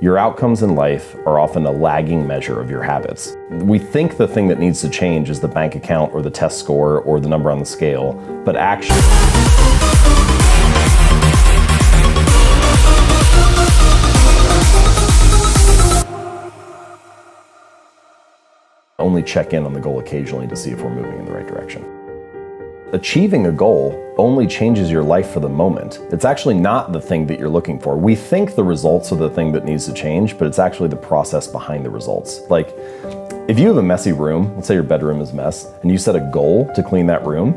Your outcomes in life are often a lagging measure of your habits. We think the thing that needs to change is the bank account or the test score or the number on the scale, but actually only check in on the goal occasionally to see if we're moving in the right direction. Achieving a goal only changes your life for the moment. It's actually not the thing that you're looking for. We think the results are the thing that needs to change, but it's actually the process behind the results. Like, if you have a messy room, let's say your bedroom is a mess, and you set a goal to clean that room,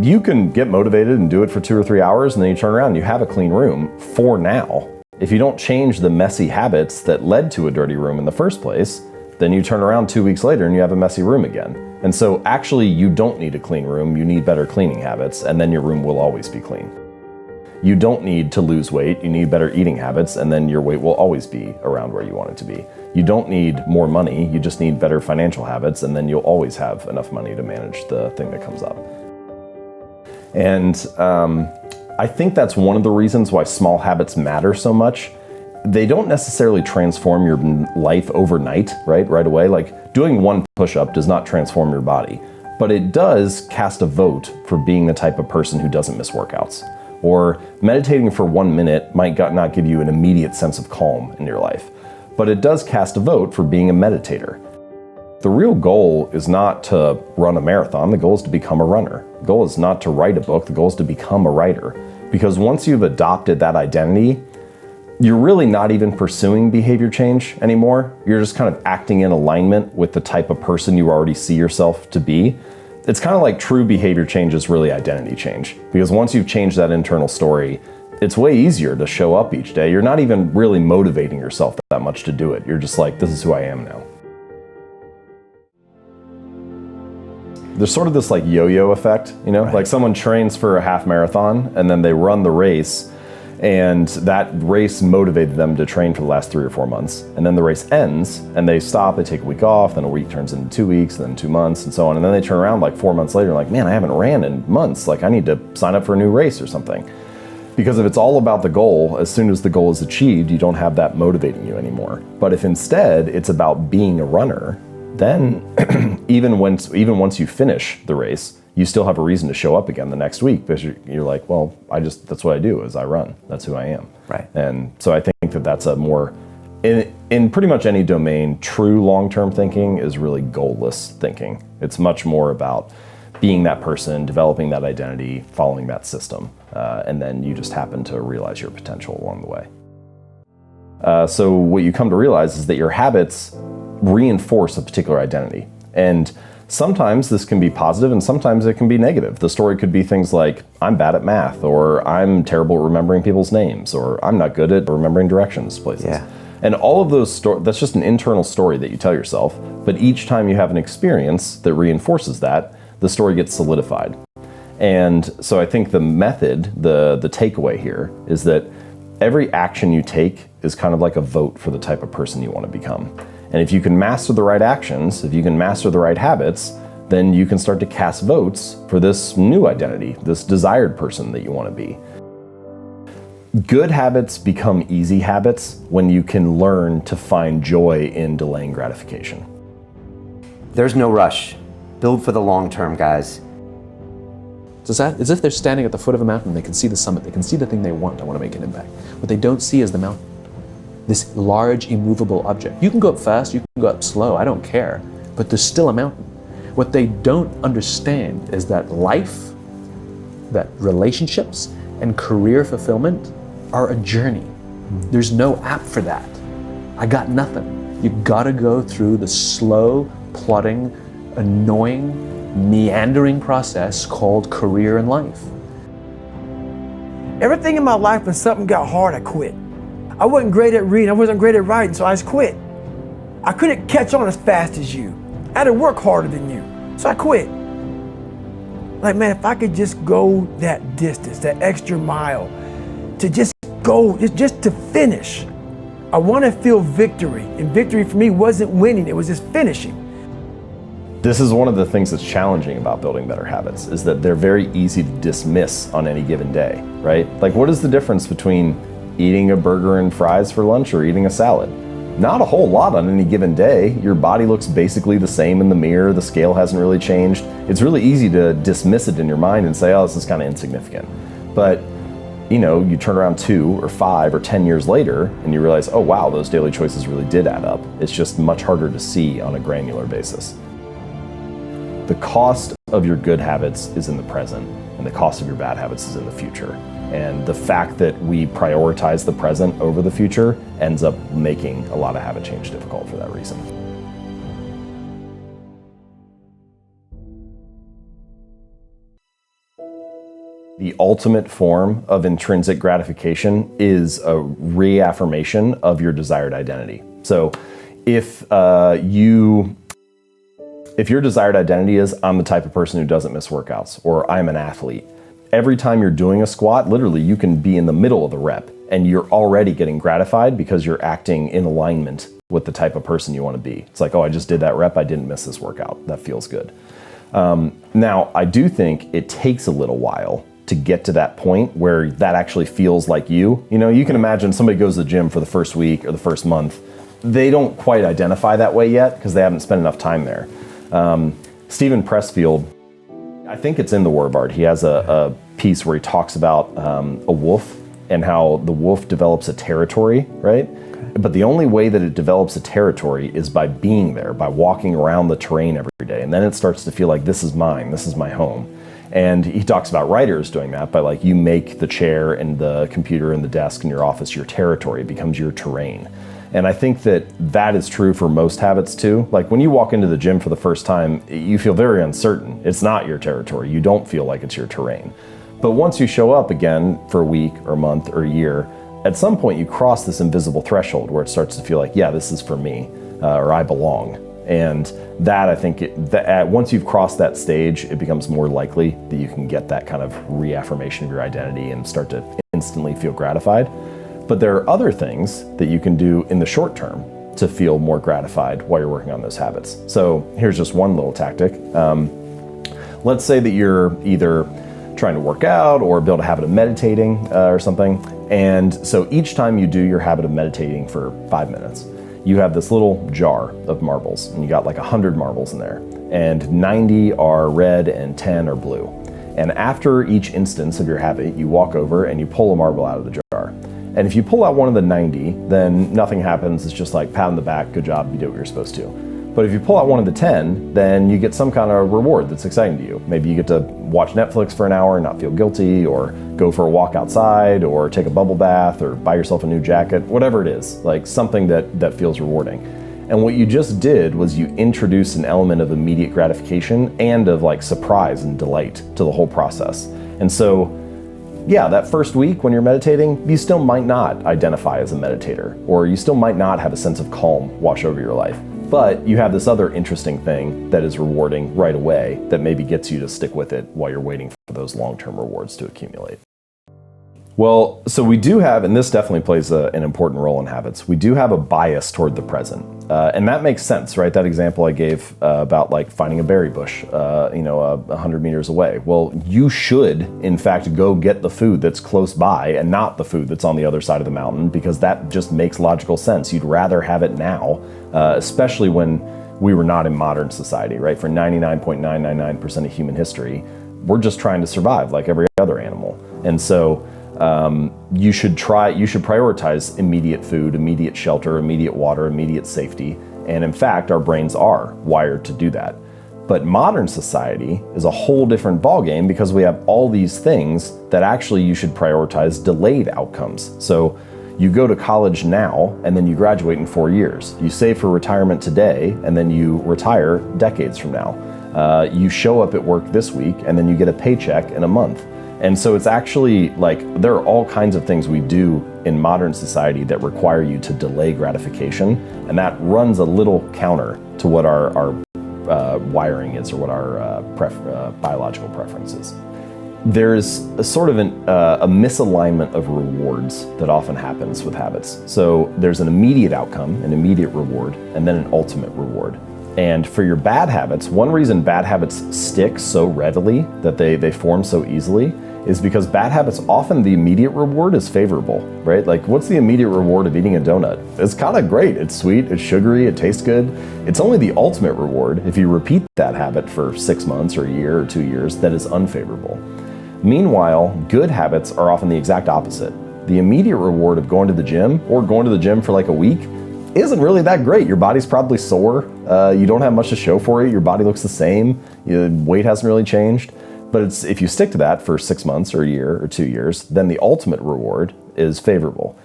you can get motivated and do it for 2 or 3 hours, and then you turn around and you have a clean room for now. If you don't change the messy habits that led to a dirty room in the first place, then you turn around 2 weeks later and you have a messy room again. And so actually you don't need a clean room, you need better cleaning habits, and then your room will always be clean. You don't need to lose weight, you need better eating habits, and then your weight will always be around where you want it to be. You don't need more money, you just need better financial habits, and then you'll always have enough money to manage the thing that comes up. And I think that's one of the reasons why small habits matter so much. They don't necessarily transform your life overnight, right away. Like, doing one push-up does not transform your body, but it does cast a vote for being the type of person who doesn't miss workouts. Or meditating for 1 minute might not give you an immediate sense of calm in your life, but it does cast a vote for being a meditator. The real goal is not to run a marathon, the goal is to become a runner. The goal is not to write a book, the goal is to become a writer. Because once you've adopted that identity, you're really not even pursuing behavior change anymore. You're just kind of acting in alignment with the type of person you already see yourself to be. It's kind of like true behavior change is really identity change. Because once you've changed that internal story, it's way easier to show up each day. You're not even really motivating yourself that much to do it. You're just like, this is who I am now. There's sort of this like yo-yo effect, you know? Right. Like someone trains for a half marathon and then they run the race, and that race motivated them to train for the last 3 or 4 months. And then the race ends and they stop, they take a week off, then a week turns into 2 weeks, then 2 months and so on. And then they turn around like 4 months later and like, man, I haven't ran in months. Like, I need to sign up for a new race or something. Because if it's all about the goal, as soon as the goal is achieved, you don't have that motivating you anymore. But if instead it's about being a runner, then even once you finish the race, you still have a reason to show up again the next week, because you're like, well, that's what I do is I run. That's who I am. Right. And so I think that that's a more, in pretty much any domain, true long-term thinking is really goalless thinking. It's much more about being that person, developing that identity, following that system, and then you just happen to realize your potential along the way. So what you come to realize is that your habits reinforce a particular identity. And sometimes this can be positive and sometimes it can be negative. The story could be things like, I'm bad at math, or I'm terrible at remembering people's names, or I'm not good at remembering directions to places. Yeah. And all of those that's just an internal story that you tell yourself, but each time you have an experience that reinforces that, the story gets solidified. And so I think the method, the takeaway here is that every action you take is kind of like a vote for the type of person you want to become. And if you can master the right actions, if you can master the right habits, then you can start to cast votes for this new identity, this desired person that you want to be. Good habits become easy habits when you can learn to find joy in delaying gratification. There's no rush. Build for the long term, guys. It's as if they're standing at the foot of a mountain, they can see the summit, they can see the thing they want to make an impact. What they don't see is the mountain. This large, immovable object. You can go up fast, you can go up slow, I don't care, but there's still a mountain. What they don't understand is that life, that relationships, and career fulfillment are a journey. There's no app for that. I got nothing. You gotta go through the slow, plodding, annoying, meandering process called career and life. Everything in my life, when something got hard, I quit. I wasn't great at reading, I wasn't great at writing, so I just quit. I couldn't catch on as fast as you. I had to work harder than you, so I quit. Like, man, if I could just go that distance, that extra mile, to just go, just to finish. I want to feel victory, and victory for me wasn't winning, it was just finishing. This is one of the things that's challenging about building better habits, is that they're very easy to dismiss on any given day, right? Like, what is the difference between eating a burger and fries for lunch or eating a salad. Not a whole lot on any given day. Your body looks basically the same in the mirror. The scale hasn't really changed. It's really easy to dismiss it in your mind and say, oh, this is kind of insignificant. But you turn around 2 or 5 or 10 years later and you realize, oh wow, those daily choices really did add up. It's just much harder to see on a granular basis. The cost of your good habits is in the present, and the cost of your bad habits is in the future. And the fact that we prioritize the present over the future ends up making a lot of habit change difficult for that reason. The ultimate form of intrinsic gratification is a reaffirmation of your desired identity. So if your desired identity is, I'm the type of person who doesn't miss workouts, or I'm an athlete, every time you're doing a squat, literally you can be in the middle of the rep and you're already getting gratified because you're acting in alignment with the type of person you want to be. It's like, oh, I just did that rep, I didn't miss this workout. That feels good. Now, I do think it takes a little while to get to that point where that actually feels like you. You can imagine somebody goes to the gym for the first week or the first month. They don't quite identify that way yet because they haven't spent enough time there. Stephen Pressfield, I think it's in the War of Art, he has a piece where he talks about a wolf and how the wolf develops a territory, right? But the only way that it develops a territory is by being there, by walking around the terrain every day. And then it starts to feel like, this is mine, this is my home. And he talks about writers doing that by you make the chair and the computer and the desk in your office your territory, it becomes your terrain. And I think that is true for most habits too. Like when you walk into the gym for the first time, you feel very uncertain. It's not your territory. You don't feel like it's your terrain. But once you show up again for a week or a month or a year, at some point you cross this invisible threshold where it starts to feel like, yeah, this is for me, or I belong. And that, I think, once you've crossed that stage, it becomes more likely that you can get that kind of reaffirmation of your identity and start to instantly feel gratified. But there are other things that you can do in the short term to feel more gratified while you're working on those habits. So here's just one little tactic. Let's say that you're either trying to work out or build a habit of meditating or something. And so each time you do your habit of meditating for 5 minutes, you have this little jar of marbles, and you got 100 marbles in there, and 90 are red and 10 are blue. And after each instance of your habit, you walk over and you pull a marble out of the jar. And if you pull out one of the 90, then nothing happens. It's just pat on the back, good job, you did what you're supposed to. But if you pull out one of the 10, then you get some kind of reward that's exciting to you. Maybe you get to watch Netflix for an hour and not feel guilty, or go for a walk outside, or take a bubble bath, or buy yourself a new jacket, whatever it is, something that feels rewarding. And what you just did was you introduced an element of immediate gratification and of surprise and delight to the whole process. And so, yeah, that first week when you're meditating, you still might not identify as a meditator, or you still might not have a sense of calm wash over your life. But you have this other interesting thing that is rewarding right away that maybe gets you to stick with it while you're waiting for those long-term rewards to accumulate. Well, so we do have, and this definitely plays an important role in habits, we do have a bias toward the present. And that makes sense, right? That example I gave about finding a berry bush, 100 meters away. Well, you should, in fact, go get the food that's close by and not the food that's on the other side of the mountain, because that just makes logical sense. You'd rather have it now, especially when we were not in modern society, right? For 99.999% of human history, we're just trying to survive like every other animal. And so you should prioritize immediate food, immediate shelter, immediate water, immediate safety. And in fact, our brains are wired to do that. But modern society is a whole different ballgame, because we have all these things that actually you should prioritize delayed outcomes. So you go to college now and then you graduate in 4 years. You save for retirement today and then you retire decades from now. You show up at work this week and then you get a paycheck in a month. And so it's actually there are all kinds of things we do in modern society that require you to delay gratification, and that runs a little counter to what our wiring is, or what our biological preference is. There's a sort of a misalignment of rewards that often happens with habits. So there's an immediate outcome, an immediate reward, and then an ultimate reward. And for your bad habits, one reason bad habits stick so readily, that they form so easily, is because bad habits, often the immediate reward is favorable, right? Like, what's the immediate reward of eating a donut? It's kind of great. It's sweet, it's sugary, it tastes good. It's only the ultimate reward, if you repeat that habit for 6 months or a year or 2 years, that is unfavorable. Meanwhile, good habits are often the exact opposite. The immediate reward of going to the gym, or going to the gym for like a week, isn't really that great. Your body's probably sore. You don't have much to show for it. Your body looks the same. Your weight hasn't really changed. But if you stick to that for 6 months or a year or 2 years, then the ultimate reward is favorable.